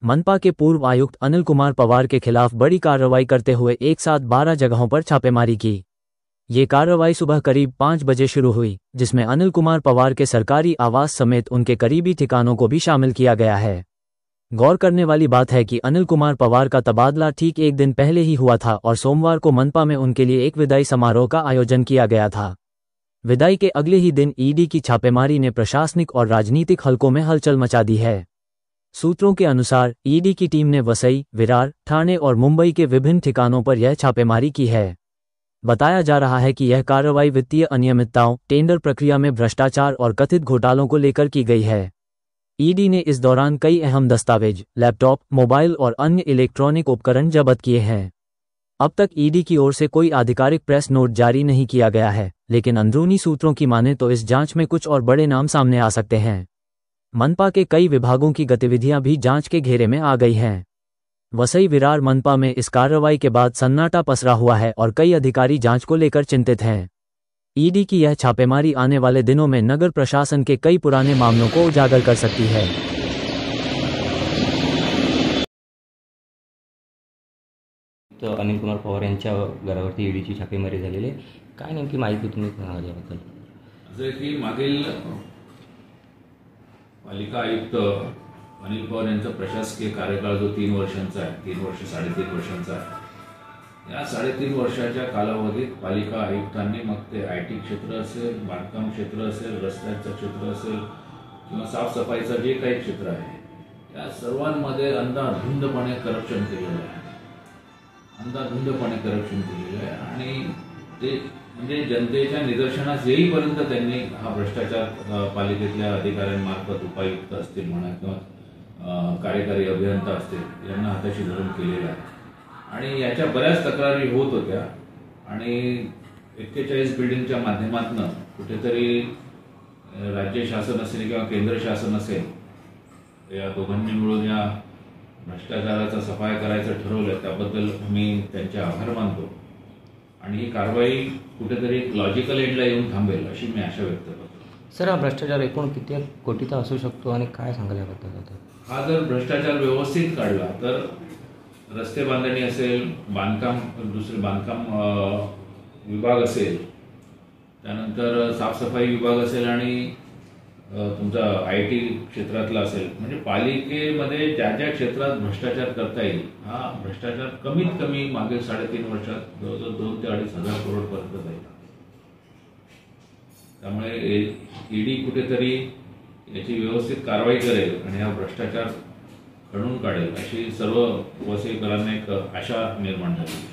मनपा के पूर्व आयुक्त अनिल कुमार पवार के खिलाफ बड़ी कार्रवाई करते हुए एक साथ 12 जगहों पर छापेमारी की। ये कार्रवाई सुबह करीब 5 बजे शुरू हुई, जिसमें अनिल कुमार पवार के सरकारी आवास समेत उनके करीबी ठिकानों को भी शामिल किया गया है। गौर करने वाली बात है कि अनिल कुमार पवार का तबादला ठीक एक दिन पहले ही हुआ था और सोमवार को मनपा में उनके लिए एक विदाई समारोह का आयोजन किया गया था। विदाई के अगले ही दिन ईडी की छापेमारी ने प्रशासनिक और राजनीतिक हलकों में हलचल मचा दी है। सूत्रों के अनुसार ईडी की टीम ने वसई, विरार, ठाणे और मुंबई के विभिन्न ठिकानों पर यह छापेमारी की है। बताया जा रहा है कि यह कार्रवाई वित्तीय अनियमितताओं, टेंडर प्रक्रिया में भ्रष्टाचार और कथित घोटालों को लेकर की गई है। ईडी ने इस दौरान कई अहम दस्तावेज, लैपटॉप, मोबाइल और अन्य इलेक्ट्रॉनिक उपकरण जब्त किए हैं। अब तक ईडी की ओर से कोई आधिकारिक प्रेस नोट जारी नहीं किया गया है, लेकिन अंदरूनी सूत्रों की माने तो इस जांच में कुछ और बड़े नाम सामने आ सकते हैं। मनपा के कई विभागों की गतिविधियां भी जांच के घेरे में आ गई हैं। वसई, विरार, मनपा में इस कार्रवाई के बाद सन्नाटा पसरा हुआ है और कई अधिकारी जांच को लेकर चिंतित हैं। ईडी की यह छापेमारी आने वाले दिनों में नगर प्रशासन के कई पुराने मामलों को उजागर कर सकती है। तो अनिल कुमार पवार यांच्या घरावरती ईडीची छापेमारी झालेली आहे, काय नेमकी माहिती तुम्ही याबद्दल? जसे की मागील पालिका आयुक्त अनिल पवार यांचा प्रशासकीय कार्यकाळ जो 3 वर्षांचा आहे, 3 वर्ष 3.5 वर्षांचा आहे, या 3.5 वर्षाच्या कालावधीत पालिका आयुक्तांनी मग ते आयटी क्षेत्र असेल, बांधकाम क्षेत्र असेल, रस्त्याचं क्षेत्र असेल किंवा साफसफाईचं जे काही क्षेत्र आहे, या सर्वांमध्ये अंधाधुंदपणे करप्शन केलेलं आहे. अंधाधुंदपणे करप्शन केलेलं आहे आणि ते म्हणजे जनतेच्या निदर्शनास येईपर्यंत त्यांनी हा भ्रष्टाचार पालिकेतल्या अधिकाऱ्यांमार्फत, उपायुक्त असतील म्हणा किंवा कार्यकारी अभियंता असतील, यांना हाताशी धरून केलेला आहे. आणि याच्या बऱ्याच तक्रारी होत होत्या आणि 41 बिल्डिंगच्या माध्यमातून कुठेतरी राज्य शासन असेल किंवा केंद्र शासन असेल, या दोघांनी मिळून या भ्रष्टाचाराचा सफाया करायचं ठरवलं. त्याबद्दल मी त्यांचे आभार मानतो आणि ही कारवाई कुठेतरी लॉजिकल एंडला येऊन थांबेल अशी मी आशा व्यक्त करतो. सर, हा भ्रष्टाचार एकूण किती कोटीचा असू शकतो आणि काय सांगाल याबद्दल? हा जर भ्रष्टाचार व्यवस्थित काढला तर रस्ते बांधणी असेल, दुसरे बांधकाम विभाग असेल, त्यानंतर साफसफाई विभाग असेल आणि तुमचा आयटी क्षेत्रातला असेल, म्हणजे पालिकेमध्ये ज्या ज्या क्षेत्रात भ्रष्टाचार करता येईल, हा भ्रष्टाचार कमीत कमी मागील 3.5 वर्षात जवळजवळ 2 ते 2.5 हजार करोडपर्यंत जाईल. त्यामुळे ईडी कुठेतरी याची व्यवस्थित कारवाई करेल आणि हा भ्रष्टाचार खणून काढेल अशी सर्व वसईकरांना एक आशा निर्माण झाली.